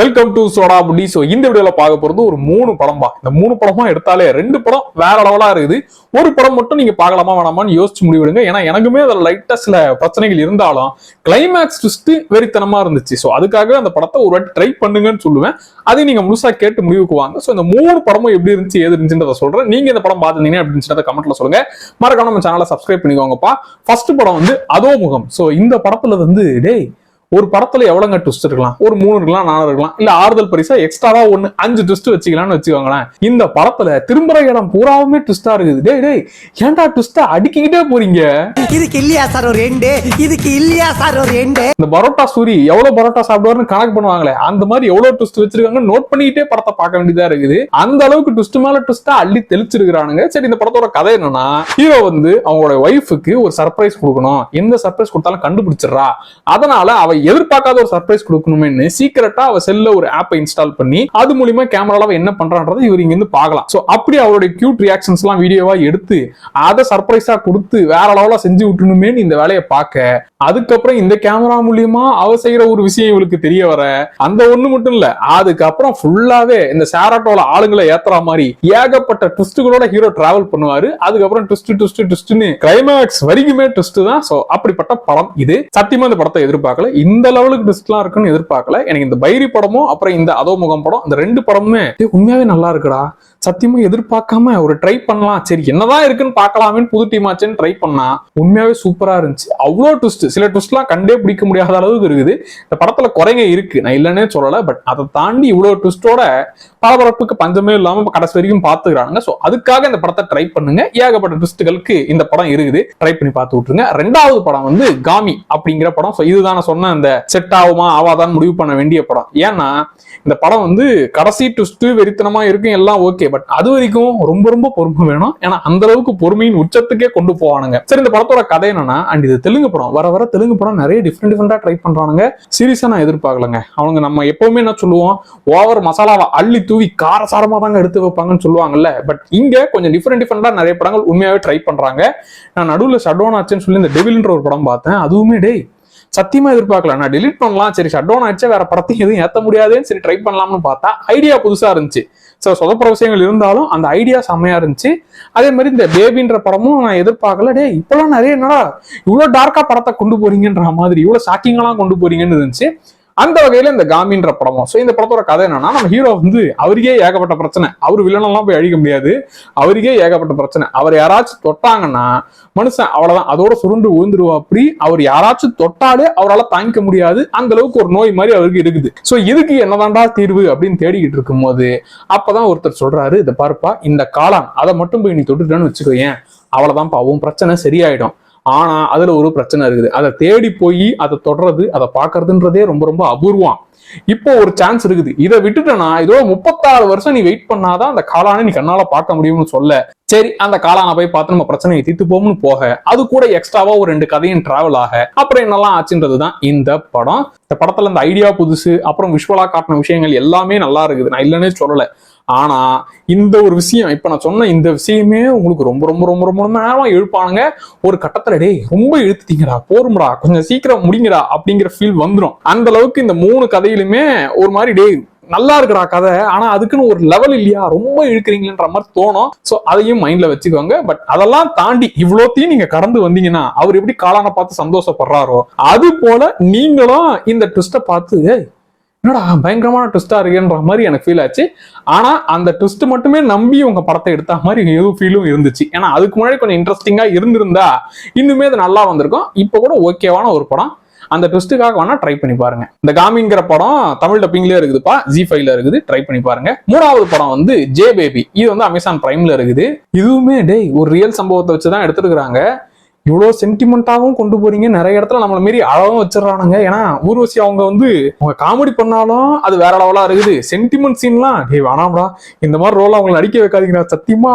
Welcome to soda புடி. So இந்த வீடியோல பார்க்க போறது ஒரு 3 படம்பா. இந்த 3 படமா எடுத்தாலே 2 படம் வேற லெவலா இருக்குது. ஒரு படம் மட்டும் நீங்க பார்க்கலாமா வேணாமான்னு யோசிச்சு முடிவிடுங்க. ஏன்னா எனக்குமே அதுல லைட்டா சில பிரச்சனைகள் இருந்தாலும் கிளைமேக்ஸ் ட்விஸ்ட் வெறித்தனமா இருந்துச்சு. ஸோ அதுக்காக அந்த படத்தை ஒரு வாட்டி ட்ரை பண்ணுங்கன்னு சொல்லுவேன். அதையும் நீங்க முழுசா கேட்டு முடிவுக்கு வாங்க. ஸோ இந்த 3 படமும் எப்படி இருந்துச்சு ஏது இருந்துச்சுன்றத சொல்றேன். நீங்க இந்த படம் பார்த்துருந்தீங்க அப்படின்னு கமெண்ட்ல சொல்லுங்க. மறக்காம நம்ம சேனலை சப்ஸ்கிரைப் பண்ணிக்கோங்கப்பா. ஃபர்ஸ்ட் படம் வந்து அதோ முகம். ஸோ இந்த படத்துல வந்து டேய் ஒரு படத்துல எவ்வளவுங்க ட்விஸ்ட் இருக்கலாம்? ஒரு 3 இருக்கலாம், 4 இருக்கலாம், இல்ல ஆறுதல் பரிசா எக்ஸ்ட்ராவா 5 ட்விஸ்ட் வச்சுக்கலாம்னு வச்சுக்கோங்களேன். இந்த படத்துல திரும்புற இடம் பூராவுமே ட்விஸ்டா இருக்குது. டேய் டேய் ஏன்டா ட்விஸ்ட அடிக்கிட்டே போறீங்க? இதுக்கு இல்லையா சார் ஒரு எண்டு? இதுக்கு இல்லையா சார் ஒரு எண்டு? இந்த பரோட்டா சூரி எவ்வளவு பரோட்டா சாப்பிடுவாருன்னு கணக்கு பண்ணுவாங்களே, அந்த மாதிரி எவ்வளவு ட்விஸ்ட் வச்சிருக்காங்க நோட் பண்ணிக்கிட்டே படத்தை பார்க்க வேண்டியதா இருக்குது. அந்த அளவுக்கு ட்விஸ்ட் மேல ட்விஸ்டா அள்ளி தெளிச்சிருக்கானுங்க. சரி, இந்த படத்தோட கதை என்னன்னா, ஹீரோ வந்து அவங்களோட ஒய்ஃபுக்கு ஒரு சர்ப்ரைஸ் கொடுக்கணும். எந்த சர்ப்ரைஸ் கொடுத்தாலும் கண்டுபிடிச்சிடறா. அதனால அவ எதிர்பார்க்காத ஒரு சர்ப்ரைஸ் கொடுக்கணும்னு சீக்கிரட்டா அவ செல்ல ஒரு ஆப்பை இன்ஸ்டால் பண்ணி அது மூலியமா கேமரால என்ன பண்றான்றதை இவர் இங்க இருந்து பார்க்கலாம். சோ அப்படி அவருடைய கியூட் ரியாக்ஷன்ஸ் எல்லாம் வீடியோவா எடுத்து அதை சர்ப்ரைஸா கொடுத்து வேற லெவலா செஞ்சு விட்டுணுமே இந்த வேலையை பார்க்க, அதுக்கப்புறம் இந்த கேமரா மூலியமா அவ செய்யற ஒரு விஷயம் இவளுக்கு தெரிய வர, அந்த ஒண்ணு மட்டும் இல்ல, அதுக்கப்புறம் ஃபுல்லாவே இந்த சேராட்டோல ஆளுங்களை ஏத்துற மாதிரி ஏகப்பட்ட ட்விஸ்டுகளோட ஹீரோ டிராவல் பண்ணுவாரு. அதுக்கப்புறம் ட்விஸ்ட்னு கிளைமேக்ஸ் வரைக்குமே ட்விஸ்ட் தான். சோ அப்படிப்பட்ட படம் இது. சத்தியமா இந்த படத்தை எதிர்பார்க்கல. இந்த லெவலுக்கு ட்விஸ்ட்லாம் இருக்குன்னு எதிர்பார்க்கல. எனக்கு இந்த பைரி படமும் அப்புறம் இந்த அதோ முகம் படம், இந்த 2 படமுமே உண்மையாவே நல்லா இருக்குடா. சத்தியமா எதிர்பார்க்காம ஒரு ட்ரை பண்ணலாம், சரி என்னதான் இருக்குன்னு பார்க்கலாமே, புது டீம் ஆச்சுன்னு ட்ரை பண்ணா உண்மையாவே சூப்பரா இருந்துச்சு. அவ்வளோ ட்விஸ்ட், சில ட்விஸ்ட்லாம் கண்டே பிடிக்க முடியாத அளவுக்கு இருக்குது. இந்த படத்துல குறைங்க இருக்கு, நான் இல்லைன்னே சொல்லல. பட் அதை தாண்டி இவ்வளவு ட்விஸ்டோட பரபரப்புக்கு பஞ்சமே இல்லாம கடைசி வரைக்கும் பாத்துக்கிறாங்க. சோ அதுக்காக இந்த படத்தை ட்ரை பண்ணுங்க. ஏகப்பட்ட ட்விஸ்ட்களுக்கு இந்த படம் இருக்குது, ட்ரை பண்ணி பார்த்து விட்டுருங்க. 2வது படம் வந்து காமி அப்படிங்கிற படம். இதுதான் நான் சொன்ன அந்த செட் ஆகுமா ஆவாதான் முடிவு பண்ண வேண்டிய படம். ஏன்னா இந்த படம் வந்து கடைசி ட்விஸ்ட் வெறித்தனமா இருக்கும், எல்லாம் ஓகே. பட் அது வரைக்கும் ரொம்ப ரொம்ப பொறுமை வேணும். ஏன்னா அந்த அளவுக்கு பொறுமையின் உச்சத்துக்கே கொண்டு போவானுங்க. சரி, இந்த படத்தோட கதை என்னன்னா, அண்ட் இது தெலுங்கு படம். வர தெலுங்கு படம் நிறைய டிஃப்ரெண்டா ட்ரை பண்றானுங்க. சீரியஸா நான் எதிர்பார்க்கலங்க. அவங்க நம்ம எப்பவுமே என்ன சொல்லுவோம், ஓவர் மசாலாவை அள்ளி தூவி காரசாரமா தாங்க எடுத்து வைப்பாங்கன்னு சொல்லுவாங்கல்ல. பட் இங்க கொஞ்சம் டிஃப்ரெண்டா நிறைய படங்கள் உண்மையாவே ட்ரை பண்றாங்க. நான் நடுவில் ஷட் ஆச்சுன்னு சொல்லி இந்த டெவில்ன்ற ஒரு படம் பார்த்தேன். அதுவுமே டேய் சத்தியமா எதிர்பார்க்கல. நான் டெலிட் பண்ணலாம், சரி ஷட் டவுன் ஆயிடுச்சு, வேற படத்தையும் எதுவும் ஏத்த முடியாதுன்னு சரி ட்ரை பண்ணலாம்னு பார்த்தா ஐடியா புதுசா இருந்துச்சு. சொதப்புற விஷயங்கள் இருந்தாலும் அந்த ஐடியா செம்மையா இருந்துச்சு. அதே மாதிரி இந்த பேபின்ற படமும் நான் எதிர்பார்க்கல. டே இப்பெல்லாம் நிறைய என்னடா இவ்வளவு டார்க்கா படத்தை கொண்டு போறீங்கன்ற மாதிரி, இவ்வளவு ஷாக்கிங்கெல்லாம் கொண்டு போறீங்கன்னு இருந்துச்சு. அந்த வகையில இந்த காமின்ற படமும். சோ இந்த படத்தோட கதை என்னன்னா, நம்ம ஹீரோ வந்து அவருக்கே ஏகப்பட்ட பிரச்சனை. அவர் வில்லனெல்லாம் போய் அழிக்க முடியாது, அவருக்கே ஏகப்பட்ட பிரச்சனை. அவர் யாராச்சும் தொட்டாங்கன்னா மனுஷன் அவ்வளவுதான், அதோட சுருண்டு விழுந்துருவா. அப்படி அவர் யாராச்சும் தொட்டாலே அவரால் தாங்கிக்க முடியாது, அந்த அளவுக்கு ஒரு நோய் மாதிரி அவருக்கு இருக்குது. சோ இதுக்கு என்னதான்டா தீர்வு அப்படின்னு தேடிக்கிட்டு இருக்கும் போது அப்பதான் ஒருத்தர் சொல்றாரு, இதை பாருப்பா, இந்த காளான் அதை மட்டும் போய் நீ தொட்டுட்டேன்னு வச்சுக்கோயேன், அவ்வளவுதான் பாவும் பிரச்சனை சரியாயிடும். ஆனா அதுல ஒரு பிரச்சனை இருக்குது. அதை தேடி போய் அதை தொடர்றது, அதை பாக்குறதுன்றதே ரொம்ப ரொம்ப அபூர்வம். இப்போ ஒரு சான்ஸ் இருக்குது, இதை விட்டுட்டேன்னா இதோ 36 வருஷம் நீ வெயிட் பண்ணாதான் அந்த காளானை நீ கண்ணால பார்க்க முடியும்னு சொல்ல. சரி, அந்த காளானை போய் பார்த்து நம்ம பிரச்சனையை தீர்த்து போகும்னு போக, அது கூட எக்ஸ்ட்ராவா ஒரு 2 கதையும் டிராவல் ஆக, அப்புறம் என்னெல்லாம் ஆச்சுன்றதுதான் இந்த படம். இந்த படத்துல இந்த ஐடியா புதுசு, அப்புறம் விஷுவலா காட்டின விஷயங்கள் எல்லாமே நல்லா இருக்குது, நான் இல்லைன்னே சொல்லல. ஆனா இந்த ஒரு விஷயம், இப்ப நான் சொன்ன இந்த விஷயமே உங்களுக்கு ரொம்ப ரொம்ப ரொம்ப ரொம்ப ரொம்ப நேரம் இழுப்பானுங்க. ஒரு கட்டத்துல டேய் ரொம்ப இழுத்துட்டீங்கடா, போரும்டா, கொஞ்சம் சீக்கிரம் முடிங்கடா அப்படிங்கிற ஃபீல் வந்துடும். அந்த அளவுக்கு இந்த 3 கதையிலுமே ஒரு மாதிரி டேய் நல்லா இருக்குடா கதை, ஆனா அதுக்குன்னு ஒரு லெவல் இல்லையா, ரொம்ப இழுக்கிறீங்களன்ற மாதிரி தோணும். சோ அதையும் மைண்ட்ல வச்சுக்கோங்க. பட் அதெல்லாம் தாண்டி இவ்வளோத்தையும் நீங்க கடந்து வந்தீங்கன்னா அவர் எப்படி காளானை பார்த்து சந்தோஷப்படுறாரோ, அது போல நீங்களும் இந்த ட்விஸ்ட்டை பார்த்து என்னடா பயங்கரமான ட்விஸ்டா இருக்குன்ற மாதிரி எனக்கு ஃபீல் ஆச்சு. ஆனா அந்த ட்விஸ்ட் மட்டுமே நம்பி உங்க படத்தை எடுத்த மாதிரி எதுவும் ஃபீலும் இருந்துச்சு. ஏன்னா அதுக்கு முன்னாடி கொஞ்சம் இன்ட்ரெஸ்டிங்கா இருந்திருந்தா இன்னுமே அது நல்லா வந்திருக்கும். இப்போ கூட ஓகேவான ஒரு படம். அந்த ட்விஸ்டுக்காக வேணா ட்ரை பண்ணி பாருங்க. இந்த காமிங்கிற படம் தமிழ் டப்பிங்லயே இருக்குதுப்பா, G5ல இருக்குது, ட்ரை பண்ணி பாருங்க. 3வது படம் வந்து ஜே பேபி. இது வந்து அமேசான் பிரைம்ல இருக்குது. இதுவுமே டேய் ஒரு ரியல் சம்பவத்தை வச்சுதான் எடுத்துருக்காங்க. இவ்வளவு சென்டிமெண்டாவும் கொண்டு போறீங்க, நிறைய இடத்துல நம்மள மாரி அழகும் வச்சிடறானுங்க. ஏன்னா ஊர்வசி அவங்க வந்து அவங்க காமெடி பண்ணாலும் அது வேற லெவலா இருக்குது. சென்டிமெண்ட் சீன்லாம் டேய் வேணாம்டா, இந்த மாதிரி ரோல் அவங்களை நடிக்க வைக்காதீங்க, சத்தியமா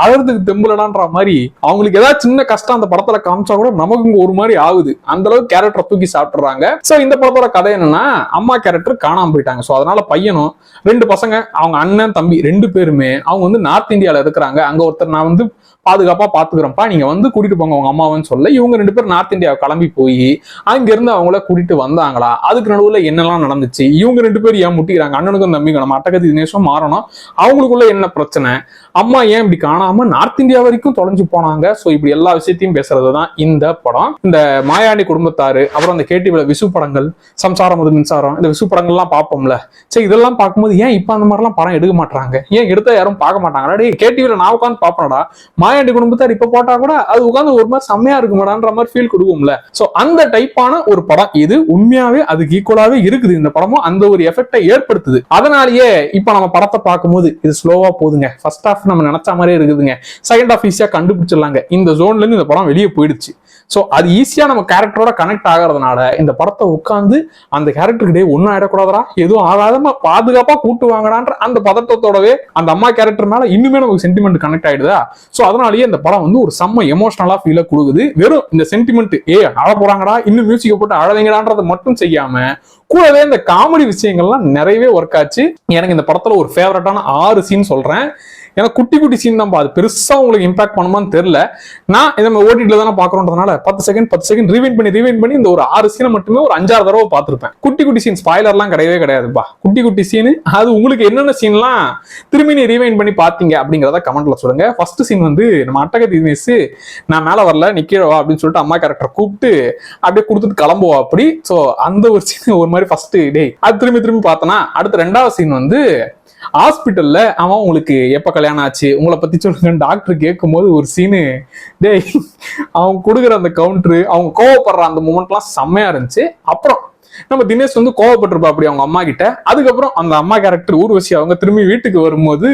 அழறதுக்கு தெம்புலடான்ற மாதிரி அவங்களுக்கு ஏதாவது சின்ன கஷ்டம் அந்த படத்துல காமிச்சா கூட நமக்கு ஒரு மாதிரி ஆகுது. அந்த அளவுக்கு கேரக்டரை தூக்கி சாப்பிட்டுறாங்க. சோ இந்த படத்தோட கதை என்னன்னா, அம்மா கேரக்டர் காணாம போயிட்டாங்க. சோ அதனால பையனும் 2 பசங்க, அவங்க அண்ணன் தம்பி 2 பேருமே அவங்க வந்து நார்த் இந்தியால இருக்கிறாங்க. அங்க ஒருத்தர் நான் வந்து பாதுகாப்பா பாத்துக்கிறேன்ப்பா, நீங்க வந்து கூட்டிட்டு போங்க உங்க அம்மா அம்மாவன்னு சொல்ல இவங்க 2 பேரும் நார்த் இந்தியா கிளம்பி போய் அங்கிருந்து அவங்கள கூட்டிட்டு வந்தாங்களா, அதுக்கு நடுவுல என்னெல்லாம் நடந்துச்சு, இவங்க 2 பேரும் ஏன் முட்டிக்கிறாங்க, அண்ணனுக்கும் தம்பிக்கும் நம்ம அட்டகத்தி தினேஷும் மாறணும், அவங்களுக்குள்ள என்ன பிரச்சனை, அம்மா ஏன் இப்படி காணாம நார்த் இந்தியா வரைக்கும் தொலைஞ்சு போனாங்க. சோ இப்படி எல்லா விஷயத்தையும் பேசுறதுதான் இந்த படம். இந்த மாயாண்டி குடும்பத்தாரு, அப்புறம் அந்த கேடிவில விசு படங்கள், சம்சாரம் ஒரு மின்சாரம், இந்த விசு படங்கள் எல்லாம் பார்ப்போம்ல. சரி, இதெல்லாம் பார்க்கும்போது ஏன் இப்ப அந்த மாதிரி எல்லாம் படம் எடுக்க மாட்டாங்க, ஏன் எடுத்தா யாரும் பார்க்க மாட்டாங்க, டேய் கேடிவில நான் உட்காந்து பாப்பேன்டா, மாயாண்டி குடும்பத்தார் இப்ப போட்டா கூட அது உட்காந்து ஒரு மாதிரி செம்மையா இருக்குமாடான்ற மாதிரி ஃபீல் கொடுக்கும்ல. சோ அந்த டைப்பான ஒரு படம் இது. உண்மையாவே அதுக்கு ஈக்குவலாவே இருக்குது இந்த படமும், அந்த ஒரு எஃபெக்டை ஏற்படுத்துது. அதனாலேயே இப்ப நம்ம படத்தை பார்க்கும்போது இது ஸ்லோவா போகுதுங்க, ஃபர்ஸ்ட் ஹாஃப் நம்ம நினைச்ச மாதிரியே இருக்குதுங்க, செகண்ட் ஹாஃப் ஈஸியா கண்டுபிடிச்சிடலாங்க, இந்த ஜோன்ல இருந்து இந்த படம் வெளியே போயிடுச்சு. சோ அது ஈஸியா நம்ம கேரக்டரோட கனெக்ட் ஆகிறதுனால இந்த படத்தை உட்காந்து அந்த கேரக்டருக்கு ஒன்னும் ஆயிடக்கூடாதா, எதுவும் ஆகாதமா பாதுகாப்பா கூட்டு வாங்கடான்ற அந்த பதட்டத்தோடவே அந்த அம்மா கேரக்டர் மேல இன்னுமே நமக்கு சென்டிமெண்ட் கனெக்ட் ஆயிடுதா. சோ அதனாலேயே இந்த படம் வந்து ஒரு செம்ம எமோஷனலா ஃபீல கொடுக்குது. வெறும் இந்த சென்டிமெண்ட் அழ போறாங்கடா இன்னும் மியூசிக்கை போட்டு அழவைங்கடான்றதை மட்டும் செய்யாம கூடவே இந்த காமெடி விஷயங்கள்லாம் நிறையவே ஒர்க் ஆச்சு. எனக்கு இந்த படத்துல ஒரு ஃபேவரட்டான 6 சீன் சொல்றேன். ஏன்னா குட்டி குட்டி சீன் தான், அது பெருசா உங்களுக்கு இம்பாக்ட் பண்ணுமான்னு தெரியல. நான் இதை நம்ம ஓடிடில தானே பாக்குறோன்றதுனால 10 செகண்ட் ரீவைண்ட் பண்ணி இந்த ஒரு 6 சீனை மட்டுமே ஒரு 5-6 தடவை பார்த்திருப்பேன். குட்டி குட்டி சீன் ஸ்பாய்லர்லாம் கிடையவே கிடையாதுப்பா. குட்டி குட்டி சீன் அது உங்களுக்கு என்னென்ன சீன்லாம் திரும்பி நீ ரீவைண்ட் பண்ணி பாத்தீங்க அப்படிங்கிறத கமெண்ட்ல சொல்லுங்க. ஃபர்ஸ்ட் சீன் வந்து நம்ம அட்டகத்தி தினேஷ் நான் மேல வரல நீ கீழே வா அப்படின்னு சொல்லிட்டு அம்மா கேரக்டர் கூப்பிட்டு அப்படியே கொடுத்துட்டு கிளம்புவா அப்படி. சோ அந்த ஒரு சீன் ஒரு மாதிரி ஃபர்ஸ்ட் டே அது திரும்பி பார்த்தனா. அடுத்த 2வது சீன் வந்து ஹாஸ்பிட்டல்ல அவன் உங்களுக்கு எப்ப கல்யாணம் ஆச்சு உங்களை பத்தி சொல்லுங்க டாக்டர் கேட்கும் போது ஒரு சீனு, டேய் அவன் கொடுக்குற அந்த கவுண்டரு, அவங்க கோவப்படுற அந்த மூமெண்ட்லாம் செம்மையா இருந்துச்சு. அப்புறம் நம்ம தினேஷ் வந்து கோவப்பட்டிருப்பா அப்படி அவங்க அம்மா கிட்ட. அதுக்கப்புறம் அந்த அம்மா கேரக்டர் ஊர்வசி அவங்க திரும்பி வீட்டுக்கு வரும்போது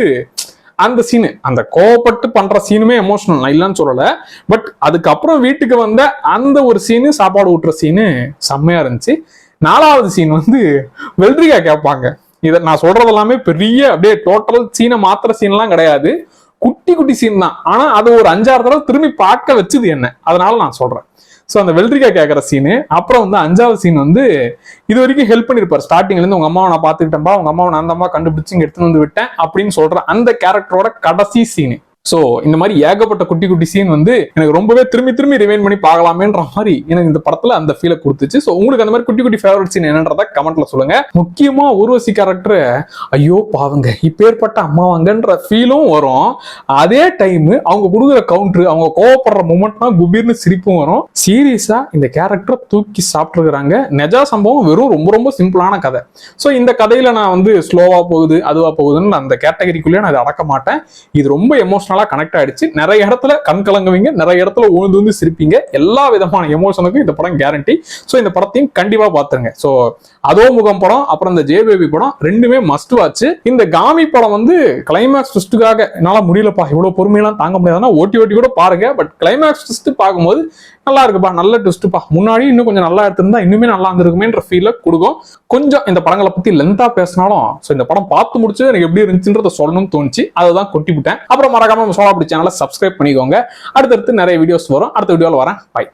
அந்த சீனு, அந்த கோவப்பட்டு பண்ற சீனுமே எமோஷனல், நான் இல்லைன்னு சொல்லல. பட் அதுக்கப்புறம் வீட்டுக்கு வந்த அந்த ஒரு சீனு, சாப்பாடு ஊட்டுற சீனு செம்மையா இருந்துச்சு. 4வது சீன் வந்து வெல்ட்ரிகா கேட்பாங்க. இதை நான் சொல்றது எல்லாமே பெரிய அப்படியே டோட்டல் சீனை மாத்திர சீன்லாம் கிடையாது, குட்டி குட்டி சீன் தான். ஆனா அது ஒரு 5-6 தடவை திரும்பி பார்க்க வச்சுது என்ன, அதனால நான் சொல்றேன். சோ அந்த வெல்ட்ரிகா கேட்கற சீனு. அப்புறம் வந்து 5வது சீன் வந்து இது வரைக்கும் ஹெல்ப் பண்ணிருப்பாரு, ஸ்டார்டிங்ல இருந்து உங்க அம்மாவை நான் பாத்துக்கிட்டேன்பா, உங்க அம்மாவை நான் அந்த அம்மா கண்டுபிடிச்சு இங்க எடுத்துட்டு வந்து விட்டேன் அப்படின்னு சொல்ற அந்த கேரக்டரோட கடைசி சீனு. சோ இந்த மாதிரி ஏகப்பட்ட குட்டி குட்டி சீன் வந்து எனக்கு ரொம்பவே திரும்பி ரிவைண்ட் பண்ணி பார்க்கலாமேன்ற மாதிரி எனக்கு இந்த படத்துல அந்த ஃபீலை கொடுத்துச்சு. சோ உங்களுக்கு அந்த மாதிரி குட்டி குட்டி ஃபேவரட் சீன் என்னன்றத கமெண்ட்ல சொல்லுங்க. முக்கியமா ஊர்வசி கேரக்டர் ஐயோ பாவங்க இப்பேற்பட்ட அம்மாவாங்கன்ற ஃபீலும் வரும். அதே டைம் அவங்க கொடுக்குற கவுண்டர், அவங்க கோவப்படுற மூமெண்ட்னா குபீர்னு சிரிப்பும் வரும். சீரியஸா இந்த கேரக்டர் தூக்கி சாப்பிட்டுருக்காங்க. நெஜா சம்பவம் வெறும் ரொம்ப சிம்பிளான கதை. சோ இந்த கதையில நான் வந்து ஸ்லோவா போகுது அதுவா போகுதுன்னு அந்த கேட்டகரிக்குள்ளேயே நான் இதை அடக்க மாட்டேன். இது ரொம்ப எமோஷனல் கனெக்ட் ஆயிடுச்சு. நிறைய இடத்துல கண் கலங்குவீங்க, நிறைய இடத்துல உழுந்து சிரிப்பீங்க. எல்லா விதமான எமோஷனுக்கும் இந்த படம் கேரண்டி. சோ இந்த படத்தையும் கண்டிப்பா பாத்துருங்க. சோ அதோ முகம் படம் அப்புறம் இந்த ஜே பேபி படம் ரெண்டுமே மஸ்ட் வாட்ச். இந்த காமி படம் வந்து கிளைமேக்ஸ் ட்விஸ்டுக்காக என்னால முடியலப்பா இவ்வளவு பொறுமையெல்லாம் தாங்க முடியாதுன்னா ஓட்டி கூட பாருங்க. பட் கிளைமேக்ஸ் ட்விஸ்ட் பார்க்கும்போது நல்லா இருக்குப்பா, நல்ல ட்விஸ்ட்பா, முன்னாடி இன்னும் கொஞ்சம் நல்லா எடுத்திருந்தா இன்னுமே நல்லா இருந்திருக்குமேன்ற ஃபீல கொடுக்கும். கொஞ்சம் இந்த படங்களை பத்தி லென்த்தா பேசினாலும் இந்த படம் பார்த்து முடிச்சு எனக்கு எப்படி இருந்துச்சுன்றத சொல்லணும்னு தோணுச்சு, அதுதான் கொட்டி விட்டேன். அப்புறம் மறக்காம சோழா பிடிச்ச சேனலை சப்ஸ்கிரைப் பண்ணிக்கோங்க. அடுத்தடுத்து நிறைய வீடியோஸ் வரும். அடுத்த வீடியோல வரேன். பை.